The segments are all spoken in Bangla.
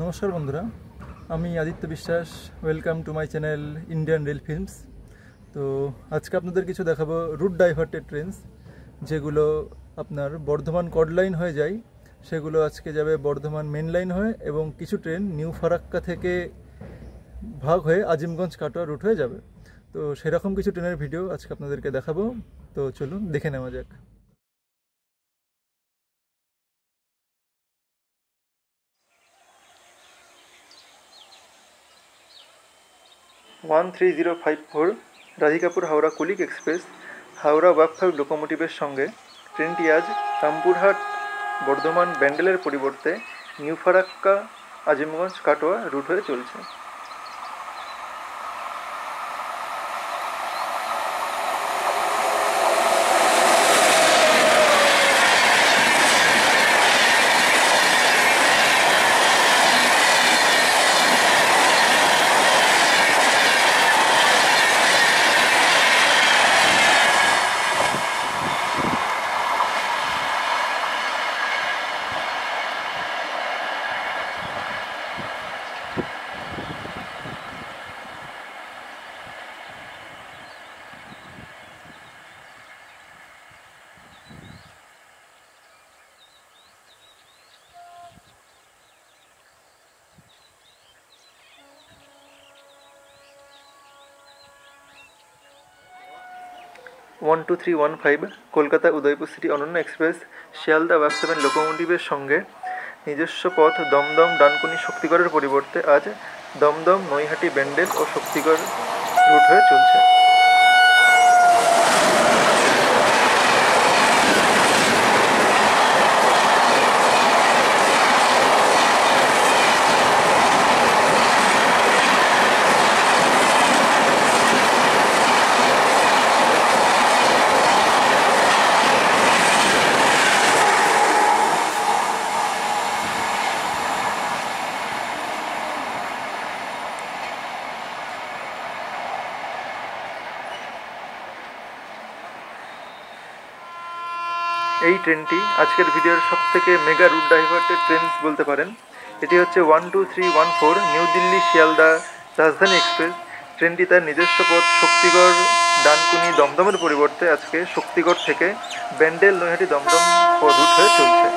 নমস্কার বন্ধুরা, আমি আদিত্য বিশ্বাস। Welcome to my channel Indian rail films. তো আজকে আপনাদের কিছু দেখাবো রুট ডাইভার্টেড ট্রেনস, যেগুলো আপনার বর্ধমান কড লাইন হয়ে যায়, সেগুলো আজকে যাবে বর্ধমান মেন লাইন হয়ে, এবং কিছু ট্রেন নিউ ফারাক্কা থেকে ভাগ হয়ে আজিমগঞ্জ কাটোয়া রুট হয়ে যাবে। তো সেরকম কিছু ট্রেনের ভিডিও আজকে আপনাদেরকে দেখাবো। তো চলুন দেখে নেওয়া যাক। 13054 রাধিকাপুর হাওড়া কুলিক এক্সপ্রেস হাওড়া ওয়াকফাইভ লোকোমোটিভের সঙ্গে ট্রেনটি আজ রামপুরহাট বর্ধমান ব্যান্ডেলের পরিবর্তে নিউ ফারাক্কা আজিমগঞ্জ কাটোয়া রুট হয়ে চলছে। One two three one five Kolkata Udaipur city Ananya express Sealdah ওয়াক7 লোকোমোটিভের সঙ্গে নিজস্ব পথ দমদম ডানকুনি শক্তিগড়ের পরিবর্তে আজ দমদম নৈহাটি ব্যান্ডেল ও শক্তিগড় রুট হয়ে চলছে। এই ট্রেনটি আজকের ভিডিওর সবথেকে মেগা রুট ডাইভার্টেড ট্রেনস বলতে পারেন। এটি হচ্ছে 12314 নিউ দিল্লি শিয়ালদা রাজধানী এক্সপ্রেস। ট্রেনটি তার নিজস্ব পথ শক্তিগড় ডানকুনি দমদমের পরিবর্তে আজকে শক্তিগড় থেকে ব্যান্ডেল নৈহাটি দমদম রুট হয়ে চলছে।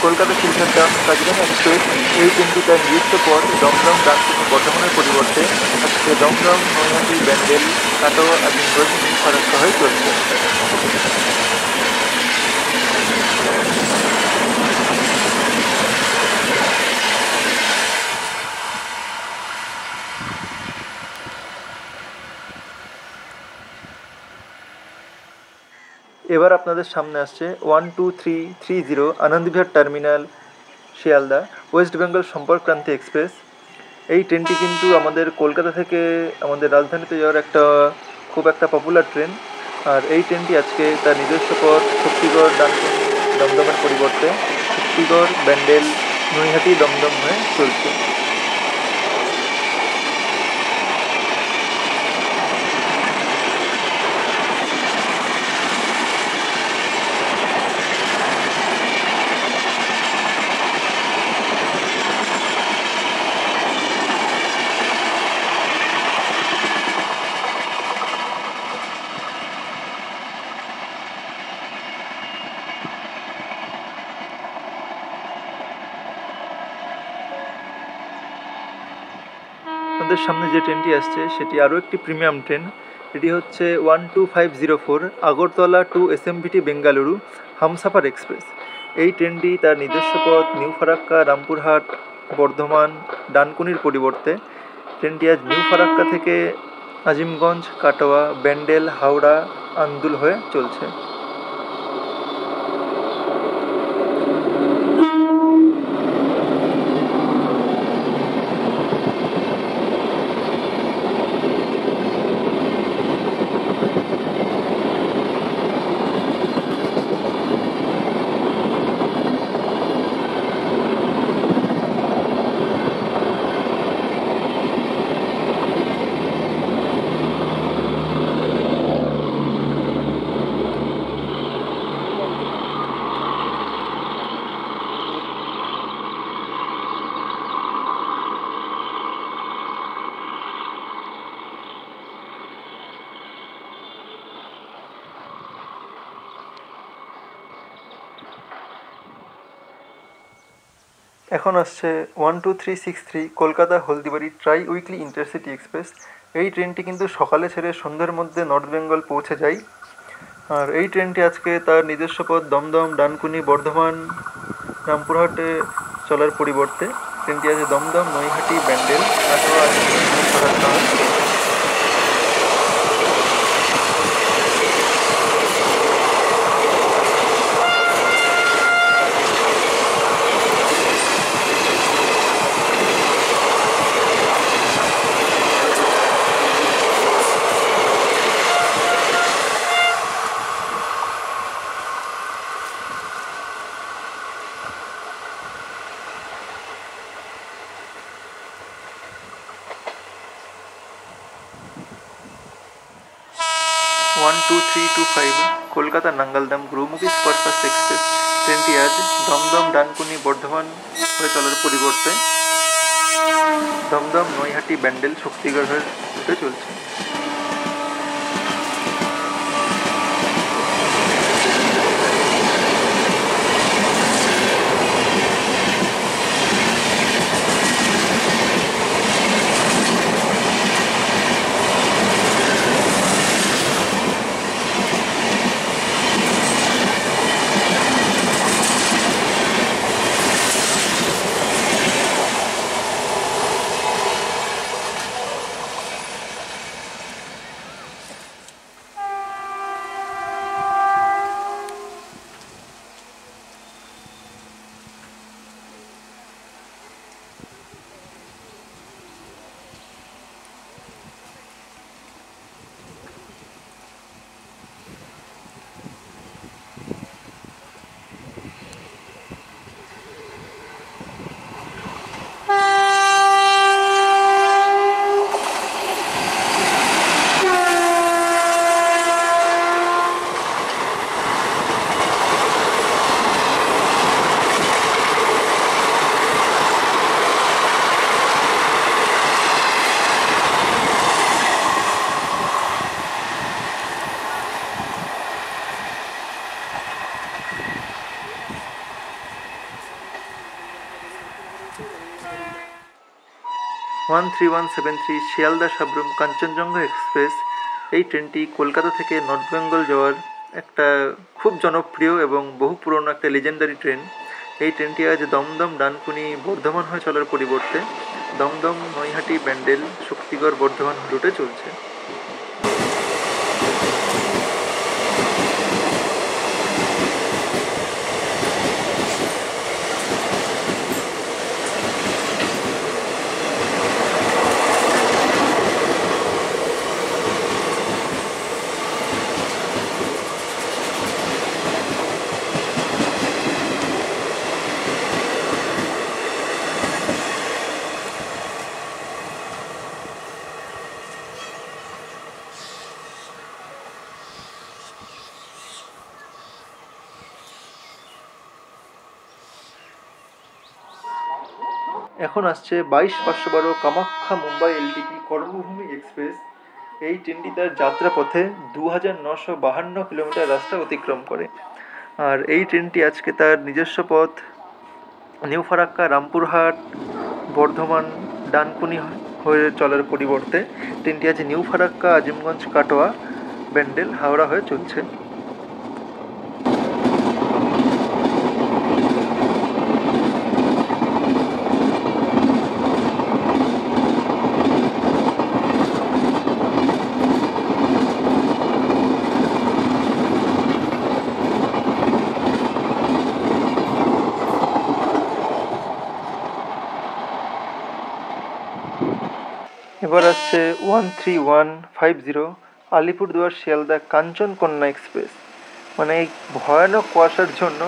কলকাতা শিলচর কাজিরাঙ্গা এক্সপ্রেস এই ট্রেনটি তার নিজস্ব পথ দমদম ডানকুনি বর্ধমানের পরিবর্তে আজকে দমদম নৈহাটি ব্যান্ডেল কাটোয়া আজিমগঞ্জ নিউ ফারাক্কা হয়ে চলছে। এবার আপনাদের সামনে আসছে 12330 Anand Vihar terminal Sealdah west Bengal Sampark Kranti express. এই ট্রেনটি কিন্তু আমাদের কলকাতা থেকে আমাদের রাজধানীতে যাওয়ার খুব একটা পপুলার ট্রেন। আর এই ট্রেনটি আজকে তার নিজস্ব পথ শক্তিগড় ডানকুনি দমদমের পরিবর্তে শক্তিগড় ব্যান্ডেল নৈহাটি দমদম হয়ে চলছে। আপনাদের সামনে যে ট্রেনটি আসছে সেটি আরও একটি প্রিমিয়াম ট্রেন। এটি হচ্ছে 12504 Agartala to SMVT Bengaluru Humsafar express. এই ট্রেনটি তার নিজস্ব পথ নিউ ফারাক্কা, রামপুরহাট, বর্ধমান, ডানকুনির পরিবর্তে ট্রেনটি আজ নিউ ফারাক্কা থেকে আজিমগঞ্জ, কাটোয়া, ব্যান্ডেল, হাওড়া, আন্দুল হয়ে চলছে। এখন আসছে 12363 Kolkata Haldibari try weekly intercity express. এই ট্রেনটি কিন্তু সকালে ছেড়ে সন্ধ্যের মধ্যে নর্থ বেঙ্গল পৌঁছে যায়। আর এই ট্রেনটি আজকে তার নিজস্ব পথ দমদম, ডানকুনি, বর্ধমান, রামপুরহাটে চলার পরিবর্তে ট্রেনটি আছে Dumdum, Naihati, Bandel, Katwa, one two three two five Kolkata Nangaldam গৃহমুখী সুপারফাস্ট এক্সপ্রেস। ট্রেনটি আজ দমদম, ডানকুনি, বর্ধমান হয়ে চলার পরিবর্তে দমদম, নৈহাটি, ব্যান্ডেল, শক্তিগড় হয়ে চলছে। One 3173 Sealdah Sabroom Kanchenjunga express. এই ট্রেনটি কলকাতা থেকে নর্থ বেঙ্গল যাওয়ার একটা খুব জনপ্রিয় এবং বহু পুরনো একটা লেজেন্ডারি ট্রেন। এই ট্রেনটি আজ দমদম, ডানকুনি, বর্ধমান হয়ে চলার পরিবর্তে দমদম, নৈহাটি, ব্যান্ডেল, শক্তিগড়, বর্ধমান রুটে চলছে। এখন আসছে 22/512 কামাখ্যা মুম্বাই এলটিটি কর্মভূমি এক্সপ্রেস। এই ট্রেনটি তার যাত্রাপথে 2952 কিলোমিটার রাস্তা অতিক্রম করে। আর এই ট্রেনটি আজকে তার নিজস্ব পথ নিউ ফারাক্কা, রামপুরহাট, বর্ধমান, ডানকুনি হয়ে চলার পরিবর্তে ট্রেনটি আজ নিউ ফারাক্কা, আজিমগঞ্জ, কাটোয়া, ব্যান্ডেল, হাওড়া হয়ে চলছে। এবার আসছে 13150 আলিপুরদুয়ার শিয়ালদা কাঞ্চনকন্যা এক্সপ্রেস। মানে এই ভয়ানক কুয়াশার জন্য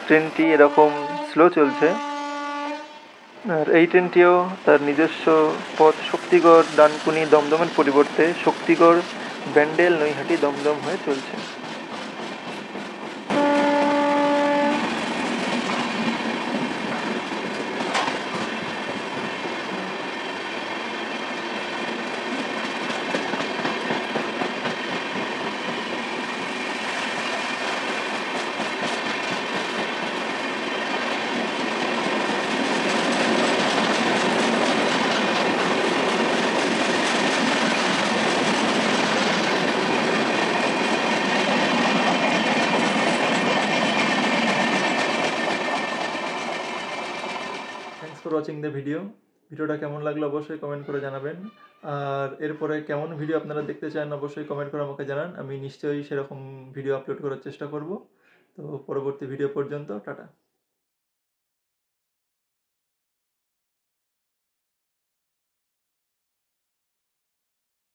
ট্রেনটি এরকম স্লো চলছে। আর এই ট্রেনটিও তার নিজস্ব পথ শক্তিগড়, ডানকুনি, দমদমের পরিবর্তে শক্তিগড়, ব্যান্ডেল, নৈহাটি, দমদম হয়ে চলছে। থ্যাংকস ফর ওয়াচিং দ্য ভিডিওটা কেমন লাগলো অবশ্যই কমেন্ট করে জানাবেন। আর এরপরে কেমন ভিডিও আপনারা দেখতে চান অবশ্যই কমেন্ট করে আমাকে জানান। আমি নিশ্চয়ই সেরকম ভিডিও আপলোড করার চেষ্টা করব। তো পরবর্তী ভিডিও পর্যন্ত টাটা।